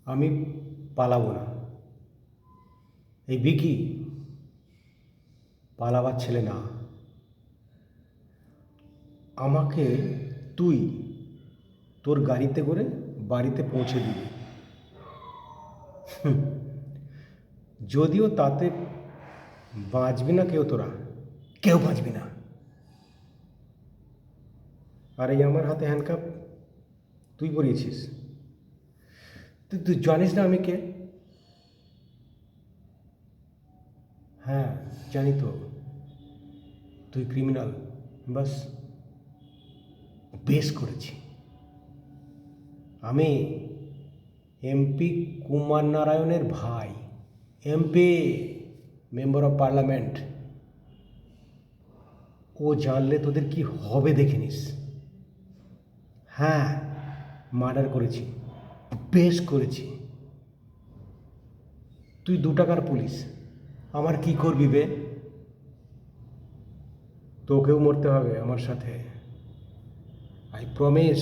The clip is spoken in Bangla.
আমি পালাবো না। এই বিকি পালাবার ছেলে না। আমাকে তুই তোর গাড়িতে করে বাড়িতে পৌঁছে দিবি। যদিও তাতে বাঁচবি না কেউ, তোরা কেউ বাঁচবি না। আর এই আমার হাতে হ্যান্ডকাপ তুই পরিয়েছিস। তুই তুই জানিস না আমি কে? হ্যাঁ, জানি তো তুই ক্রিমিনাল। বাস, বেশ করেছি। আমি এমপি কুমার নারায়ণের ভাই, এমপি, মেম্বার অফ পার্লামেন্ট। ও জানলে তোদের কি হবে দেখে নিস। হ্যাঁ, মার্ডার করেছি, বেশ করেছি। তুই 2 টাকার পুলিশ, আমার কি করবি বে? তোকেও মরতে হবে আমার সাথে, আই প্রমিস।